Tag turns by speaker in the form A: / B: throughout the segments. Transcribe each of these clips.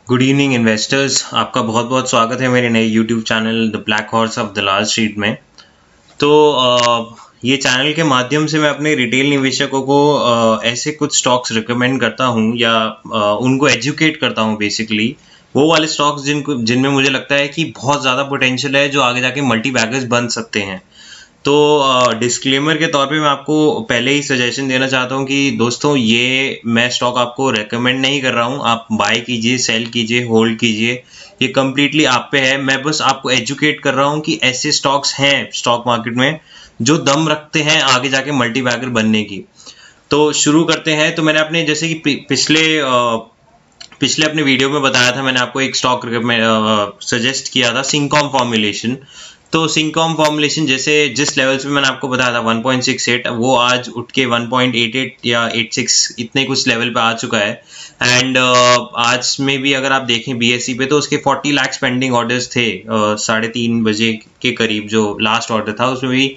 A: Good evening investors, आपका बहुत बहुत स्वागत है मेरे नए YouTube channel the black horse of Dalal street में। तो ये चैनल के माध्यम से मैं अपने रिटेल निवेशकों को ऐसे कुछ स्टॉक्स रिकमेंड करता हूँ या उनको एजुकेट करता हूँ बेसिकली वो वाले स्टॉक्स जिनमें मुझे लगता है कि बहुत ज़्यादा पोटेंशियल है, जो आगे जाके मल्टी बैगर्स बन सकते हैं। तो डिस्क्लेमर के तौर पे मैं आपको पहले ही सजेशन देना चाहता हूँ कि दोस्तों, ये मैं स्टॉक आपको रेकमेंड नहीं कर रहा हूँ। आप बाय कीजिए, सेल कीजिए, होल्ड कीजिए, ये कम्प्लीटली आप पे है। मैं बस आपको एजुकेट कर रहा हूँ कि ऐसे स्टॉक्स हैं स्टॉक मार्केट में जो दम रखते हैं आगे जाके मल्टी बैगर बनने की। तो शुरू करते हैं। तो मैंने अपने जैसे कि पिछले अपने वीडियो में बताया था, मैंने आपको एक स्टॉक सजेस्ट किया था, सिंकॉम फॉर्मुलेशन। तो सिंकॉम फॉर्मुलेशन जैसे जिस लेवल पे मैंने आपको बताया था 1.68, वो आज उठ के 1.88 या 86 इतने कुछ लेवल पे आ चुका है। एंड आज में भी अगर आप देखें बीएसई पे, तो उसके 40 लाख पेंडिंग ऑर्डर्स थे 3:30 बजे के करीब। जो लास्ट ऑर्डर था उसमें भी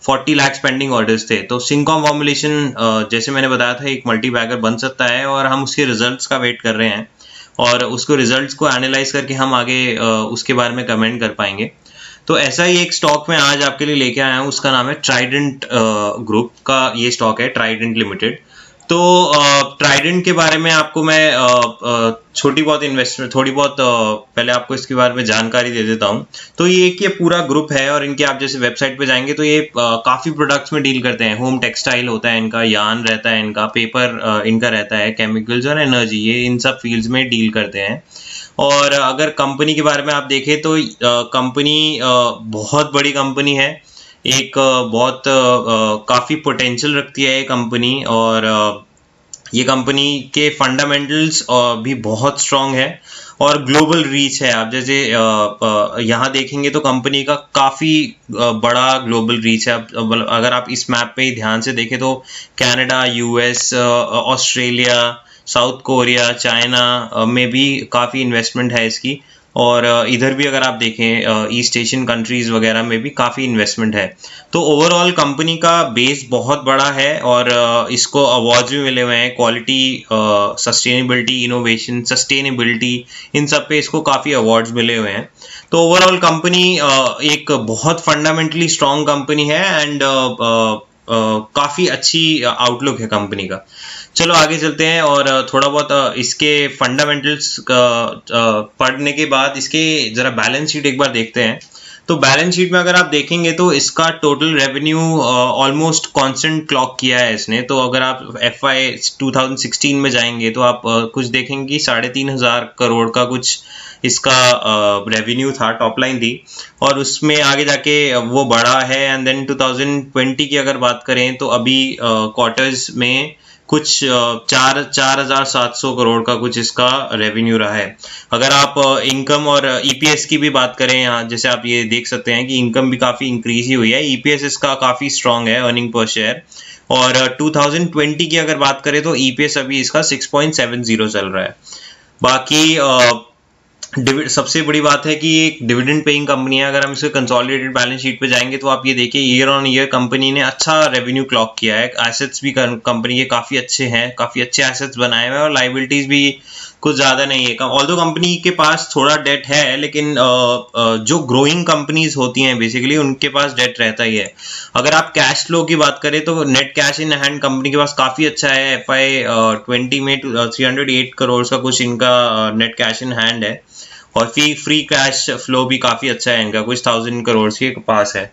A: 40 लाख पेंडिंग ऑर्डर्स थे। तो सिंकॉम फॉर्मुलेशन जैसे मैंने बताया था एक मल्टी बैगर बन सकता है, और हम उसके रिजल्ट्स का वेट कर रहे हैं और उसको रिजल्ट्स को एनालाइज करके हम आगे उसके बारे में कमेंट कर पाएंगे। तो ऐसा ही एक स्टॉक मैं आज आपके लिए लेके आया हूँ, उसका नाम है ट्राइडेंट ग्रुप का ये स्टॉक है, ट्राइडेंट लिमिटेड। तो ट्राइडेंट के बारे में आपको मैं थोड़ी बहुत पहले आपको इसके बारे में जानकारी दे देता हूँ। तो ये पूरा ग्रुप है, और इनके आप जैसे वेबसाइट पे जाएंगे तो ये काफ़ी प्रोडक्ट्स में डील करते हैं। होम टेक्सटाइल होता है इनका, यार्न रहता है इनका, पेपर इनका रहता है, केमिकल्स और एनर्जी, ये इन सब फील्ड्स में डील करते हैं। और अगर कंपनी के बारे में आप देखें तो कंपनी बहुत बड़ी कंपनी है, एक बहुत काफ़ी पोटेंशियल रखती है ये कंपनी। और ये कंपनी के फंडामेंटल्स भी बहुत स्ट्रांग है और ग्लोबल रीच है। आप जैसे यहाँ देखेंगे तो कंपनी का काफ़ी बड़ा ग्लोबल रीच है। अगर आप इस मैप पे ही ध्यान से देखें तो Canada, US, Australia, south Korea, China में भी काफ़ी इन्वेस्टमेंट है इसकी। और इधर भी अगर आप देखें ईस्ट एशियन कंट्रीज़ वगैरह में भी काफ़ी इन्वेस्टमेंट है। तो ओवरऑल कंपनी का बेस बहुत बड़ा है, और इसको अवार्ड्स भी मिले हुए हैं, क्वालिटी, सस्टेनेबिलिटी, इनोवेशन, सस्टेनेबिलिटी, इन सब पे इसको काफ़ी अवार्ड्स मिले हुए हैं। तो ओवरऑल कंपनी एक बहुत फंडामेंटली स्ट्रॉन्ग कंपनी है, एंड काफ़ी अच्छी आउटलुक है कंपनी का। चलो आगे चलते हैं, और थोड़ा बहुत इसके फंडामेंटल्स पढ़ने के बाद इसके ज़रा बैलेंस शीट एक बार देखते हैं। तो बैलेंस शीट में अगर आप देखेंगे तो इसका total revenue almost constant clock किया है इसने। तो अगर आप FY 2016 में जाएंगे तो आप कुछ देखेंगे कि 3,500 करोड़ का कुछ इसका रेवेन्यू था, टॉप लाइन थी, और उसमें आगे जाके वो बढ़ा है। एंड देन 2020 की अगर बात करें तो अभी क्वार्टर्स में कुछ 4,700 करोड़ का कुछ इसका रेवेन्यू रहा है। अगर आप इनकम और ईपीएस की भी बात करें, यहाँ जैसे आप ये देख सकते हैं कि इनकम भी काफ़ी इंक्रीज ही हुई है, ईपीएस इसका काफ़ी स्ट्रांग है, अर्निंग पर शेयर। और 2020 की अगर बात करें तो ईपीएस अभी इसका 6.70 चल रहा है। बाकी सबसे बड़ी बात है कि एक डिविडेंड पेइंग कंपनी है। अगर हम इसके कंसोलिडेटेड बैलेंस शीट पे जाएंगे तो आप ये देखिए, ईयर ऑन ईयर कंपनी ने अच्छा रेवेन्यू क्लॉक किया है। एसेट्स भी कंपनी के काफ़ी अच्छे हैं, काफ़ी अच्छे एसेट्स बनाए हुए हैं, और लाइबिलिटीज़ भी कुछ ज़्यादा नहीं है। ऑल्दो कंपनी के पास थोड़ा डेट है, लेकिन जो ग्रोइंग कंपनीज होती हैं बेसिकली उनके पास डेट रहता ही है। अगर आप कैश फ्लो की बात करें तो net cash in hand company के पास काफ़ी अच्छा है। FY 20 में 308 करोड़ का कुछ इनका नेट कैश इन हैंड है, और फ्री कैश फ्लो भी काफ़ी अच्छा है इनका, कुछ 1,000 करोड़ के पास है।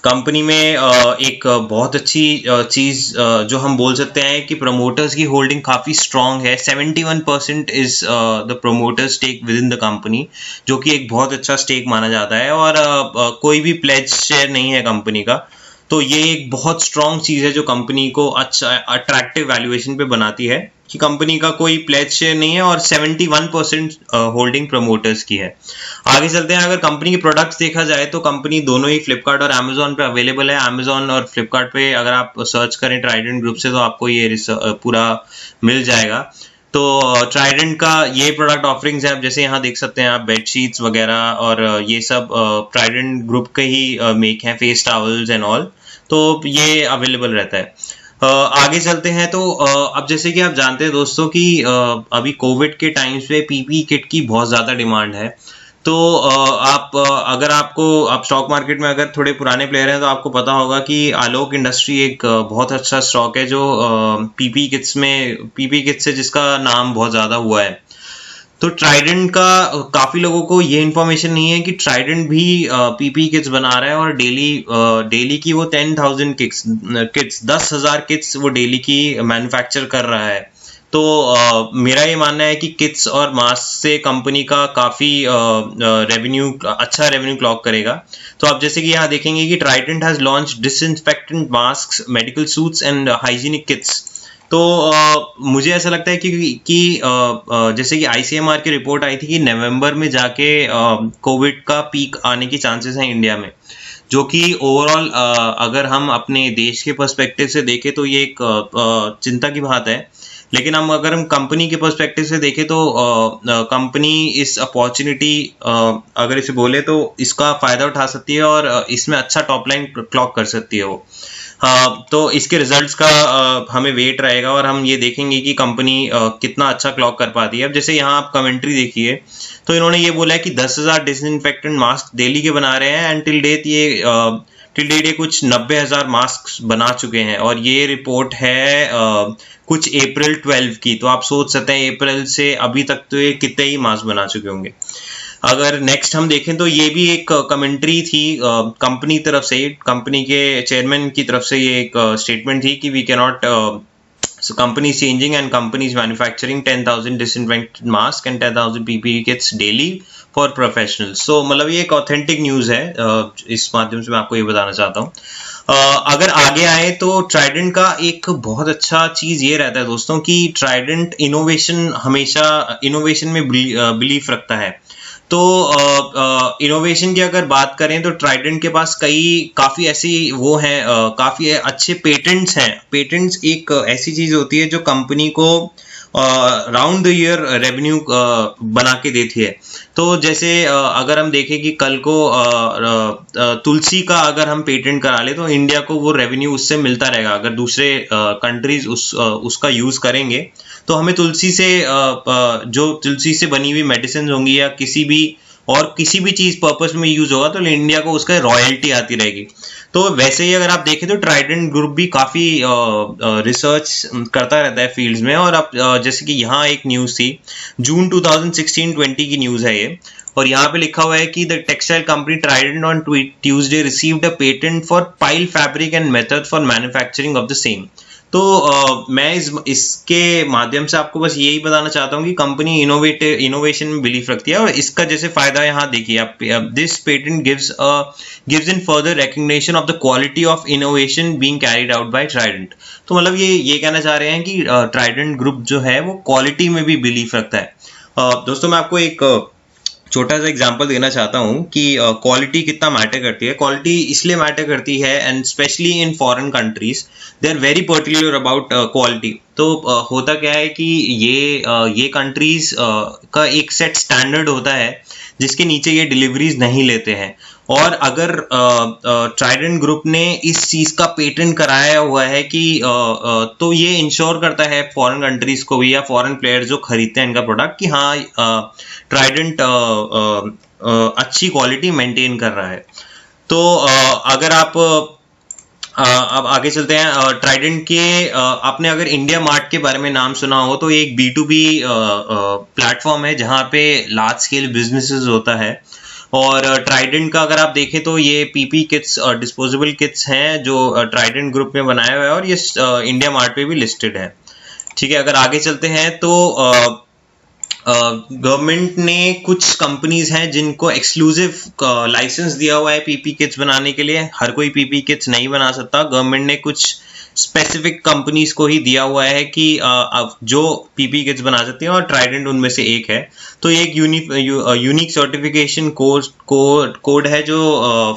A: कंपनी में एक बहुत अच्छी चीज़ जो हम बोल सकते हैं कि प्रमोटर्स की होल्डिंग काफ़ी स्ट्रांग है। 71% is the promoter stake within the company, जो कि एक बहुत अच्छा स्टेक माना जाता है। और कोई भी प्लेज शेयर नहीं है कंपनी का। तो ये एक बहुत स्ट्रांग चीज़ है जो कंपनी को अच्छा अट्रैक्टिव वैल्यूएशन पे बनाती है, कि कंपनी का कोई प्लेज शेयर नहीं है, और 71% होल्डिंग प्रमोटर्स की है। आगे चलते हैं। अगर कंपनी के प्रोडक्ट्स देखा जाए तो कंपनी दोनों ही फ्लिपकार्ट और अमेजोन पे अवेलेबल है। अमेजोन और फ्लिपकार्ट पे अगर आप सर्च करें ट्राइडेंट ग्रुप से तो आपको ये पूरा मिल जाएगा। तो ट्राइडेंट का ये प्रोडक्ट ऑफरिंग्स है, आप जैसे यहाँ देख सकते हैं आप, बेडशीट्स वगैरह, और ये सब ट्राइडेंट ग्रुप के ही मेक हैं, फेस टॉवल्स एंड ऑल। तो ये अवेलेबल रहता है। आगे चलते हैं तो अब जैसे कि आप जानते हैं दोस्तों कि अभी कोविड के टाइम्स पे पीपी किट की बहुत ज़्यादा डिमांड है। तो अगर आप स्टॉक मार्केट में अगर थोड़े पुराने प्लेयर हैं तो आपको पता होगा कि आलोक इंडस्ट्री एक बहुत अच्छा स्टॉक है जो पीपी किट्स से जिसका नाम बहुत ज़्यादा हुआ है। तो ट्राइडेंट का काफी लोगों को ये इन्फॉर्मेशन नहीं है कि ट्राइडेंट भी पीपी किट्स बना रहा है और डेली की वो 10,000 किट्स 10,000 किट्स वो डेली की मैन्युफैक्चर कर रहा है। तो मेरा ये मानना है कि किट्स और मास्क से कंपनी का काफी अच्छा रेवेन्यू क्लॉक करेगा। तो आप जैसे कि यहाँ देखेंगे कि Trident has launch disinfectant mask, medical suits and hygienic kits. तो मुझे ऐसा लगता है कि जैसे कि आईसीएमआर की रिपोर्ट आई थी कि नवंबर में जाके कोविड का पीक आने की चांसेस हैं इंडिया में, जो कि ओवरऑल अगर हम अपने देश के पर्सपेक्टिव से देखें तो ये एक चिंता की बात है। लेकिन अगर हम कंपनी के पर्सपेक्टिव से देखें तो कंपनी इस अपॉर्चुनिटी अगर इसे बोले तो इसका फायदा उठा सकती है और इसमें अच्छा टॉप लाइन क्लॉक कर सकती है वो। तो इसके रिजल्ट्स का हमें वेट रहेगा और हम ये देखेंगे कि कंपनी कितना अच्छा क्लॉक कर पाती है। अब जैसे यहाँ आप कमेंट्री देखिए तो इन्होंने ये बोला है कि 10,000 डिसइंफेक्टेंट मास्क डेली के बना रहे हैं एंड टिल डेट ये कुछ 90,000 मास्क बना चुके हैं और ये रिपोर्ट है कुछ अप्रैल 12 की। तो आप सोच सकते हैं अप्रैल से अभी तक तो ये कितने ही मास्क बना चुके होंगे। अगर नेक्स्ट हम देखें तो ये भी एक कमेंट्री थी कंपनी तरफ से, कंपनी के चेयरमैन की तरफ से ये एक स्टेटमेंट थी कि we can not so company is changing and company is manufacturing 10,000 disinfectant mask and 10,000 PPE kits daily for professionals। so मतलब ये एक ऑथेंटिक न्यूज़ है, इस माध्यम से मैं आपको ये बताना चाहता हूँ। अगर आगे आए तो ट्राइडेंट का एक बहुत अच्छा चीज़ ये रहता है दोस्तों कि ट्राइडेंट हमेशा इनोवेशन में बिलीफ रखता है। तो इनोवेशन की अगर बात करें तो ट्राइडेंट के पास काफ़ी ऐसी वो हैं, काफ़ी अच्छे पेटेंट्स हैं। पेटेंट्स एक ऐसी चीज़ होती है जो कंपनी को राउंड द ईयर रेवेन्यू बना के देती है। तो जैसे अगर हम देखें कि कल को तुलसी का अगर हम पेटेंट करा ले तो इंडिया को वो रेवेन्यू उससे मिलता रहेगा। अगर दूसरे कंट्रीज उसका यूज़ करेंगे तो हमें जो तुलसी से बनी हुई मेडिसिन होंगी या किसी भी चीज़ पर्पस में यूज़ होगा तो इंडिया को उसका रॉयल्टी आती रहेगी। तो वैसे ही अगर आप देखें तो ट्राइडेंट ग्रुप भी काफ़ी रिसर्च करता रहता है फील्ड्स में। और अब जैसे कि यहाँ एक न्यूज़ थी जून 2016-20 की न्यूज़ है ये, और यहाँ पे लिखा हुआ है कि the textile company Trident on Tuesday received a patent for pile fabric and method for manufacturing of the same. तो मैं इसके माध्यम से आपको बस यही बताना चाहता हूँ कि कंपनी इनोवेशन में बिलीफ रखती है और इसका जैसे फायदा यहाँ देखिए आप, this patent gives in further recognition of the quality of innovation being carried out by Trident. तो मतलब ये कहना चाह रहे हैं कि ट्राइडेंट ग्रुप जो है वो क्वालिटी में भी बिलीफ रखता है। दोस्तों मैं आपको एक छोटा सा एग्जांपल देना चाहता हूँ कि क्वालिटी कितना मैटर करती है। क्वालिटी इसलिए मैटर करती है and specially in foreign countries they are very particular about quality. तो होता क्या है कि ये कंट्रीज का एक सेट स्टैंडर्ड होता है जिसके नीचे ये डिलीवरीज नहीं लेते हैं। और अगर ट्राइडेंट ग्रुप ने इस चीज़ का पेटेंट कराया हुआ है कि तो ये इंश्योर करता है फॉरेन कंट्रीज को भी या फॉरेन प्लेयर्स जो खरीदते हैं इनका प्रोडक्ट कि हाँ ट्राइडेंट अच्छी क्वालिटी मेंटेन कर रहा है। तो अगर आप अब आगे चलते हैं ट्राइडेंट के आपने अगर इंडिया मार्ट के बारे में नाम सुना हो तो ये एक B2B प्लेटफॉर्म है जहाँ पे लार्ज स्केल बिजनेसेस होता है। और ट्राइडेंट का अगर आप देखें तो ये पीपी किट्स और डिस्पोजेबल किट्स हैं जो ट्राइडेंट ग्रुप में बनाया हुआ है और ये इंडिया मार्ट पे भी लिस्टेड है। ठीक है, अगर आगे चलते हैं तो गवर्नमेंट ने कुछ कंपनीज हैं जिनको एक्सक्लूसिव लाइसेंस दिया हुआ है पीपी किट्स बनाने के लिए। हर कोई पीपी किट्स नहीं बना सकता। गवर्नमेंट ने कुछ स्पेसिफिक कंपनीज को ही दिया हुआ है कि जो पीपी किट्स बना सकती हैं और ट्राइडेंट उनमें से एक है। तो ये एक यूनिक सर्टिफिकेशन कोड है जो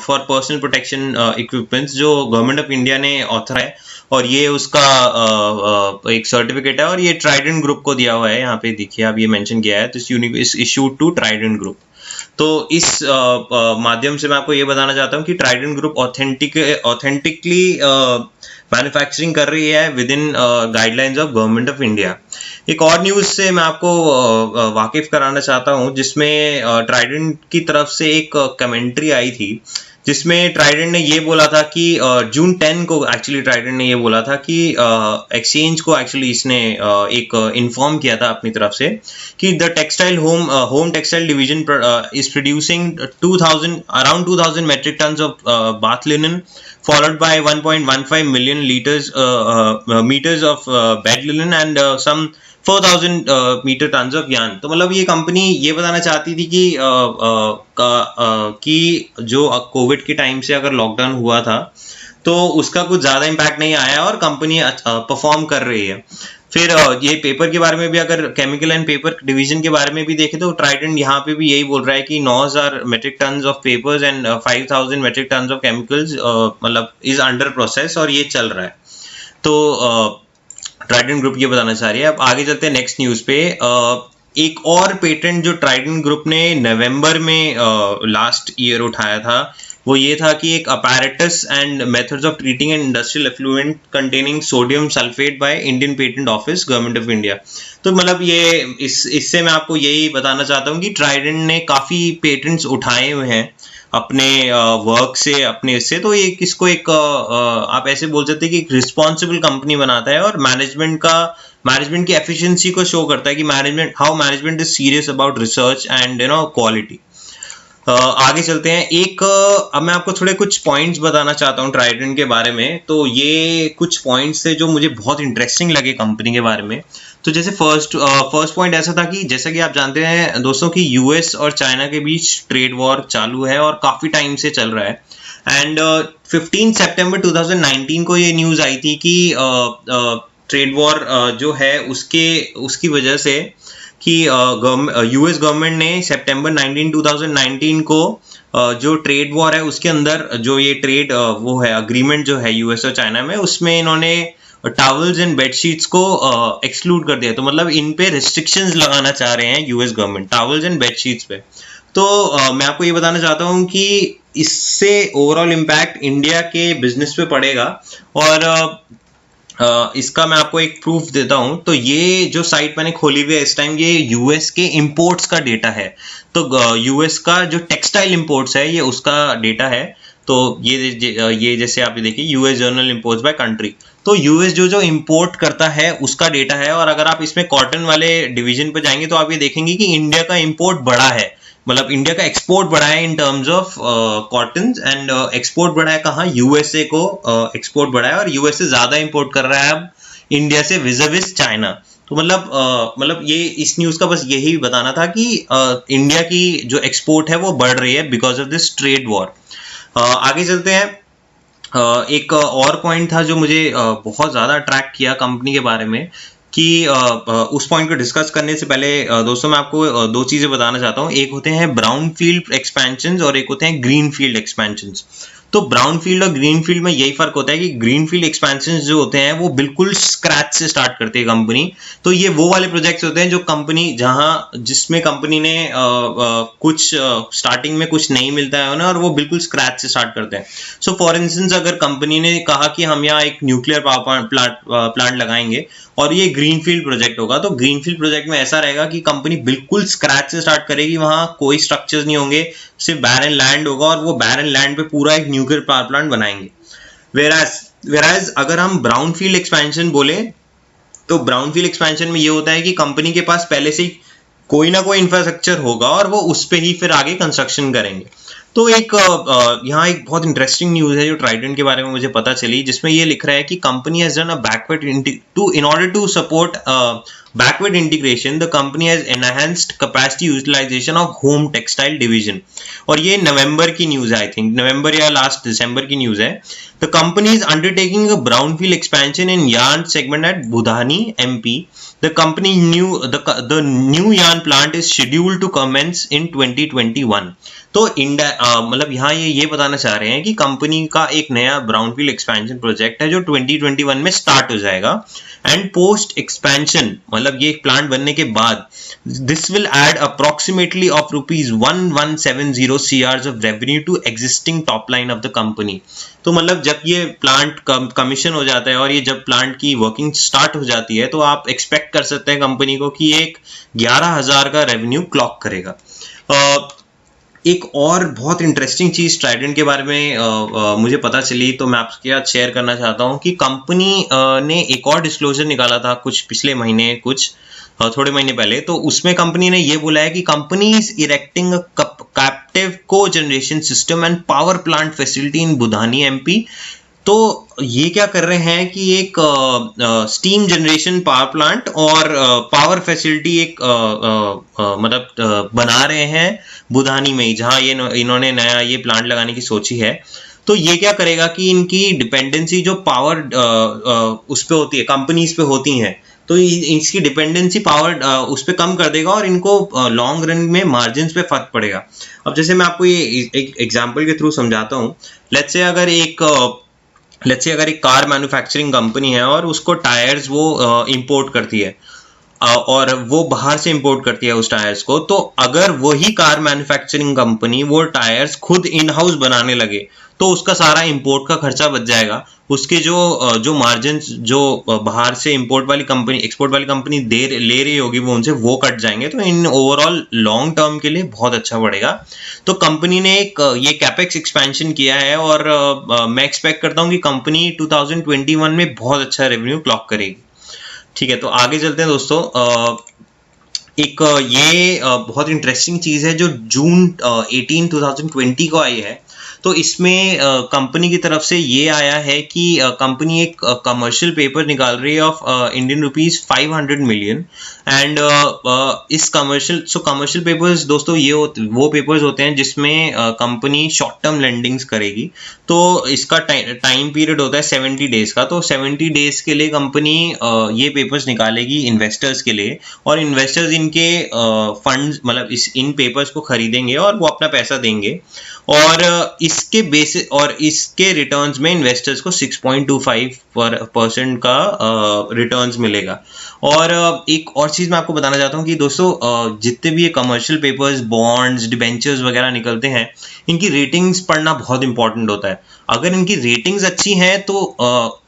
A: फॉर पर्सनल प्रोटेक्शन इक्विपमेंट्स जो गवर्नमेंट ऑफ इंडिया ने ऑथर है और ये उसका एक सर्टिफिकेट है और ये ट्राइडेंट ग्रुप को दिया हुआ है। यहाँ पे देखिए आप ये मेंशन किया है, this issued to Trident group. तो इस माध्यम से मैं आपको ये बताना चाहता हूँ कि ट्राइडेंट ग्रुप ऑथेंटिकली मैन्युफैक्चरिंग कर रही है with in guidelines of government of India. एक और न्यूज से मैं आपको वाकिफ कराना चाहता हूँ, जिसमें ट्राइडेंट की तरफ से एक कमेंट्री आई थी, जिसमें ट्राइडेंट ने ये बोला था कि जून 10 को एक्चुअली ट्राइडेंट ने ये बोला था कि एक्सचेंज को एक्चुअली इसने एक इन्फॉर्म किया था अपनी तरफ से कि the textile home textile division is producing around 2000 metric tonnes of bath linen, followed by 1.15 million meters of bed linen and some 4000 metre tonnes of yarn. तो मतलब ये कंपनी ये बताना चाहती थी कि जो कोविड के टाइम से अगर लॉकडाउन हुआ था तो उसका कुछ ज्यादा इम्पैक्ट नहीं आया और कंपनी परफॉर्म कर रही है। फिर ये पेपर के बारे में भी, अगर केमिकल एंड पेपर डिवीजन के बारे में भी देखें तो ट्राइडेंट यहाँ पे भी यही बोल रहा है कि 9000 metric tonnes of papers and 5000 metric tonnes of chemicals मतलब इज अंडर प्रोसेस और ये चल रहा है। तो ट्राइडेंट ग्रुप ये बताना चाह रही है। अब आगे चलते हैं नेक्स्ट न्यूज पे। एक और पेटेंट जो ट्राइडेंट ग्रुप ने नवंबर में लास्ट ईयर उठाया था वो ये था कि एक apparatus and methods of treating and industrial effluent containing sodium sulphate by Indian patent office government of India. तो मतलब ये इससे मैं आपको यही बताना चाहता हूँ कि ट्राइडेंट ने काफी पेटेंट्स उठाए हुए हैं अपने वर्क से, अपने इससे। तो ये किसको एक आप ऐसे बोल सकते हैं कि एक रिस्पॉन्सिबल कंपनी बनाता है और मैनेजमेंट की एफिशिएंसी को शो करता है कि how management is serious about research and quality. आगे चलते हैं। अब मैं आपको थोड़े कुछ पॉइंट्स बताना चाहता हूँ ट्राइडेंट के बारे में। तो ये कुछ पॉइंट्स थे जो मुझे बहुत इंटरेस्टिंग लगे कंपनी के बारे में। तो जैसे फर्स्ट पॉइंट ऐसा था कि जैसा कि आप जानते हैं दोस्तों कि यूएस और चाइना के बीच ट्रेड वॉर चालू है और काफी टाइम से चल रहा है। एंड 15 सितंबर 2019 को ये न्यूज आई थी कि ट्रेड वॉर जो है उसकी वजह से कि यूएस गवर्नमेंट ने सितंबर 19 2019 को जो ट्रेड वॉर है उसके अंदर जो ये ट्रेड वो है अग्रीमेंट जो है यूएस और चाइना में, उसमें इन्होंने टॉवल्स एंड बेडशीट्स को एक्सक्लूड कर दिया। तो मतलब इन पे रिस्ट्रिक्शंस लगाना चाह रहे हैं US government towels and bedsheets पे। तो मैं आपको ये बताना चाहता हूँ कि इससे ओवरऑल इम्पैक्ट इंडिया के बिजनेस पे पड़ेगा और इसका मैं आपको एक प्रूफ देता हूं। तो ये जो साइट मैंने खोली हुई है इस टाइम, ये यूएस के इंपोर्ट्स का डेटा है। तो यूएस का जो टेक्सटाइल इंपोर्ट्स है ये उसका डेटा है। तो ये जैसे आप देखिए US journal imports by country. तो यूएस जो इंपोर्ट करता है उसका डेटा है। और अगर आप इसमें कॉटन वाले डिवीजन पर जाएंगे तो आप ये देखेंगे कि इंडिया का इंपोर्ट बढ़ा है, मतलब इंडिया का एक्सपोर्ट बढ़ा है in terms of cotton and export बढ़ा है कहाँ, यूएसए को एक्सपोर्ट बढ़ा है और यूएसए ज्यादा इंपोर्ट कर रहा है अब इंडिया से विज़ चाइना। तो मतलब ये इस न्यूज का बस यही बताना था कि इंडिया की जो एक्सपोर्ट है वो बढ़ रही है because of this trade war. आगे चलते हैं। एक और पॉइंट था जो मुझे बहुत ज्यादा अट्रैक्ट किया कंपनी के बारे में कि उस पॉइंट को डिस्कस करने से पहले दोस्तों मैं आपको दो चीजें बताना चाहता हूँ। एक होते हैं ब्राउन फील्ड एक्सपेंशन और एक होते हैं ग्रीन फील्ड एक्सपेंशन। तो ब्राउन फील्ड और ग्रीन फील्ड में यही फर्क होता है कि ग्रीन फील्ड एक्सपेंशन जो होते हैं वो बिल्कुल स्क्रैच से स्टार्ट करती है कंपनी। तो ये वो वाले प्रोजेक्ट्स होते हैं जो जिसमें कंपनी ने कुछ स्टार्टिंग में कुछ नहीं मिलता है उन्हें और वो बिल्कुल स्क्रैच से स्टार्ट करते हैं। सो फॉर इंस्टेंस अगर कंपनी ने कहा कि हम यहाँ एक न्यूक्लियर पावर प्लांट लगाएंगे और ये ग्रीन फील्ड प्रोजेक्ट होगा, तो ग्रीन फील्ड प्रोजेक्ट में ऐसा रहेगा कि कंपनी बिल्कुल स्क्रैच से स्टार्ट करेगी, वहां कोई स्ट्रक्चर्स नहीं होंगे, सिर्फ बैरन लैंड होगा और वो बैरन लैंड पे पूरा एक न्यूक्लियर पावर प्लांट बनाएंगे। वेराज अगर हम ब्राउन फील्ड एक्सपेंशन बोले तो ब्राउन फील्ड एक्सपेंशन में ये होता है कि कंपनी के पास पहले से कोई ना कोई इंफ्रास्ट्रक्चर होगा और वो उस पर ही फिर आगे कंस्ट्रक्शन करेंगे। तो यहाँ एक बहुत इंटरेस्टिंग न्यूज है जो ट्राइडेंट के बारे में मुझे पता चली, जिसमें ये लिख रहा है कि company has done a in order to support backward integration, the company has enhanced capacity utilization of home textile division। और ये नवंबर की न्यूज है, आई थिंक नवंबर या लास्ट दिसंबर की न्यूज है। The company is undertaking a brownfield expansion in yarn segment at Budhani, MP। The new yarn plant is scheduled to commence in 2021। तो मतलब यहाँ ये बताना चाह रहे हैं कि कंपनी का एक नया ब्राउनफील्ड एक्सपेंशन प्रोजेक्ट है जो 2021 में स्टार्ट हो जाएगा एंड पोस्ट एक्सपेंशन, मतलब ये प्लांट बनने के बाद, this will add approximately of ₹1170 CRs of revenue to existing top line of the company. तो मतलब जब ये प्लांट कमीशन हो जाता है और ये जब प्लांट की वर्किंग स्टार्ट हो जाती है तो आप एक्सपेक्ट कर सकते हैं कंपनी को कि एक 11,000 का रेवेन्यू क्लॉक करेगा। एक और बहुत इंटरेस्टिंग चीज ट्राइडेंट के बारे में मुझे पता चली, तो मैं आपके साथ शेयर करना चाहता हूं कि कंपनी ने एक और डिस्क्लोजर निकाला था कुछ पिछले महीने, कुछ थोड़े महीने पहले। तो उसमें कंपनी ने ये बोला है कि company is erecting a captive cogeneration system and power plant facility in Budhni MP। तो ये क्या कर रहे हैं कि एक स्टीम जनरेशन पावर प्लांट और पावर फैसिलिटी एक मतलब बना रहे हैं बुधानी में ही, जहां ये इन्होंने नया ये प्लांट लगाने की सोची है। तो ये क्या करेगा कि इनकी डिपेंडेंसी जो पावर उस पे होती है, कंपनीज पे होती हैं, तो इसकी डिपेंडेंसी पावर उस पर कम कर देगा और इनको लॉन्ग रन में मार्जिन पे फर्क पड़ेगा। अब जैसे मैं आपको ये एक एग्जाम्पल के थ्रू समझाता हूँ। लेट्स से अगर एक कार मैन्युफैक्चरिंग कंपनी है और उसको टायर्स वो इंपोर्ट करती है और वो बाहर से इंपोर्ट करती है उस टायर्स को, तो अगर वही कार मैन्युफैक्चरिंग कंपनी वो टायर्स खुद इन हाउस बनाने लगे तो उसका सारा इंपोर्ट का खर्चा बच जाएगा। उसके जो मार्जिन जो बाहर से एक्सपोर्ट वाली कंपनी ले रही होगी वो उनसे वो कट जाएंगे। तो इन ओवरऑल लॉन्ग टर्म के लिए बहुत अच्छा पड़ेगा। तो कंपनी ने एक ये कैपेक्स एक्सपेंशन किया है और मैं एक्सपेक्ट करता हूँ कि कंपनी 2021 में बहुत अच्छा रेवेन्यू क्लॉक करेगी। ठीक है, तो आगे चलते हैं दोस्तों। एक ये बहुत इंटरेस्टिंग चीज है जो जून 18 2020 को आई है। तो इसमें कंपनी की तरफ से ये आया है कि कंपनी एक कमर्शियल पेपर निकाल रही है of Indian rupees 500 million and इस कमर्शियल पेपर्स दोस्तों ये वो पेपर्स होते हैं जिसमें कंपनी शॉर्ट टर्म लेंडिंग्स करेगी। तो इसका टाइम पीरियड होता है 70 डेज का। तो 70 डेज के लिए कंपनी ये पेपर्स निकालेगी इन्वेस्टर्स के लिए, और इन्वेस्टर्स इनके फंड्स मतलब इन पेपर्स को खरीदेंगे और वो अपना पैसा देंगे, और इसके बेसिस और इसके रिटर्न्स में इन्वेस्टर्स को 6.25% का रिटर्न्स मिलेगा। और एक और चीज मैं आपको बताना चाहता हूँ कि दोस्तों जितने भी ये कमर्शियल पेपर्स, बॉन्ड्स, डिबेंचर्स वगैरह निकलते हैं, इनकी रेटिंग्स पढ़ना बहुत इंपॉर्टेंट होता है। अगर इनकी रेटिंग्स अच्छी हैं तो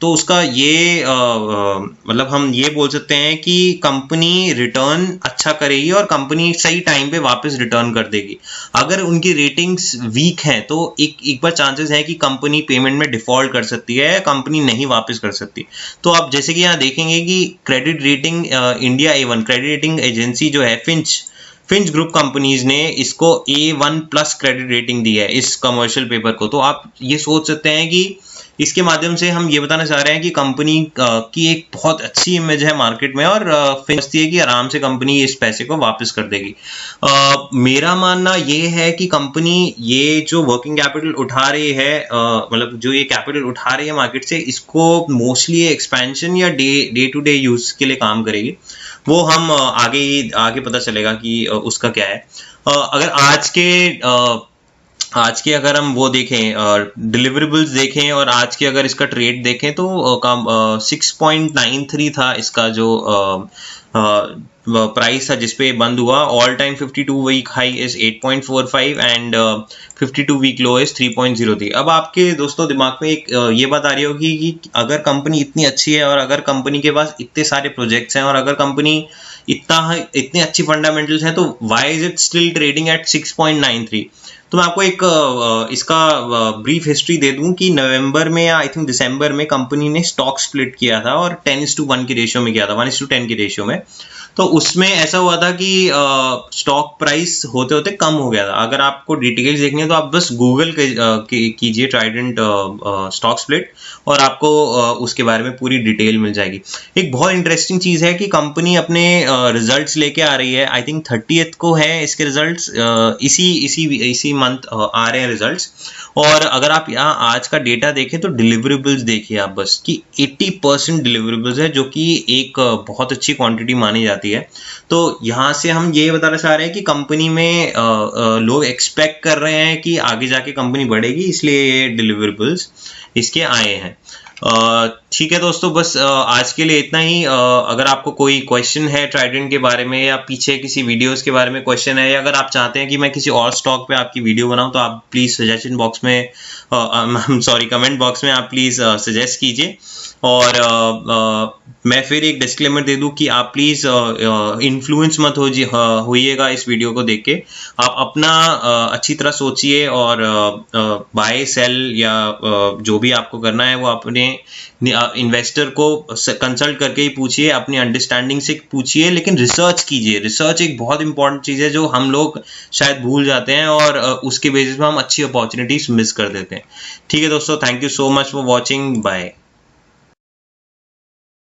A: उसका ये मतलब हम ये बोल सकते हैं कि कंपनी रिटर्न अच्छा करेगी और कंपनी सही टाइम पे वापस रिटर्न कर देगी। अगर उनकी रेटिंग्स वीक हैं तो एक बार चांसेस है कि कंपनी पेमेंट में डिफॉल्ट कर सकती है, कंपनी नहीं वापस कर सकती। तो आप जैसे कि यहाँ देखेंगे कि credit rating India A1 credit rating agency जो है फिंच ग्रुप कंपनीज ने इसको A1+ क्रेडिट रेटिंग दी है इस कमर्शियल पेपर को। तो आप ये सोच सकते हैं कि इसके माध्यम से हम ये बताना चाह रहे हैं कि कंपनी की एक बहुत अच्छी इमेज है मार्केट में, और समझती है कि आराम से कंपनी इस पैसे को वापस कर देगी। मेरा मानना ये है कि कंपनी ये जो वर्किंग कैपिटल उठा रही है, मतलब जो ये कैपिटल उठा रही है मार्केट से, इसको मोस्टली एक्सपेंशन या डे टू डे यूज के लिए काम करेगी। वो हम आगे पता चलेगा कि उसका क्या है। अगर आज के अगर हम वो देखें, डिलीवरेबल्स देखें और आज के अगर इसका ट्रेड देखें तो 6.93 था इसका जो प्राइस था जिसपे बंद हुआ। All time 52 week high is 8.45 and 52 week low is 3.03। अब आपके दोस्तों दिमाग में एक ये बात आ रही होगी कि अगर कंपनी इतनी अच्छी है और अगर कंपनी के पास इतने सारे प्रोजेक्ट्स हैं और अगर कंपनी इतनी अच्छी फंडामेंटल्स हैं, तो why is it still trading at 6.93। तो मैं आपको एक इसका ब्रीफ हिस्ट्री दे दूं कि नवंबर में या आई थिंक दिसंबर में कंपनी ने स्टॉक स्प्लिट किया था और 10:1 की रेशियो में किया था, 1:10 की रेशियो में। तो उसमें ऐसा हुआ था कि स्टॉक प्राइस होते होते कम हो गया था। अगर आपको डिटेल्स देखनी है तो आप बस गूगल कीजिए ट्राइडेंट स्टॉक स्प्लिट और आपको उसके बारे में पूरी डिटेल मिल जाएगी। एक बहुत इंटरेस्टिंग चीज है कि कंपनी अपने रिजल्ट्स लेके आ रही है। आई थिंक 30th को है इसके रिजल्ट्स, इसी मंथ आ रहे हैं रिजल्ट्स। और अगर आप यहाँ आज का डेटा देखें तो डिलीवरेबल्स देखिए आप बस कि 80% डिलीवरेबल्स है, जो कि एक बहुत अच्छी क्वांटिटी मानी जाती है। तो यहाँ से हम ये बताना चाह रहे हैं कि कंपनी में लोग एक्सपेक्ट कर रहे हैं कि आगे जाके कंपनी बढ़ेगी, इसलिए ये डिलीवरेबल्स इसके आए हैं। ठीक है दोस्तों, बस आज के लिए इतना ही। अगर आपको कोई क्वेश्चन है ट्राइडेंट के बारे में या पीछे किसी वीडियोस के बारे में क्वेश्चन है, या अगर आप चाहते हैं कि मैं किसी और स्टॉक पे आपकी वीडियो बनाऊं, तो आप प्लीज़ सजेशन बॉक्स में सॉरी कमेंट बॉक्स में आप प्लीज़ सजेस्ट कीजिए। और मैं फिर एक डिस्क्लेमर दे दूं कि आप प्लीज़ इन्फ्लुएंस मत होइएगा इस वीडियो को देख के। आप अपना अच्छी तरह सोचिए और बाय सेल या जो भी आपको करना है वो अपने इन्वेस्टर को कंसल्ट करके ही पूछिए, अपनी अंडरस्टैंडिंग से पूछिए, लेकिन रिसर्च कीजिए। रिसर्च एक बहुत इंपॉर्टेंट चीज़ है जो हम लोग शायद भूल जाते हैं, और उसके बेसिस पे हम अच्छी अपॉर्चुनिटीज मिस कर देते हैं। ठीक है दोस्तों, thank you so much for watching, bye.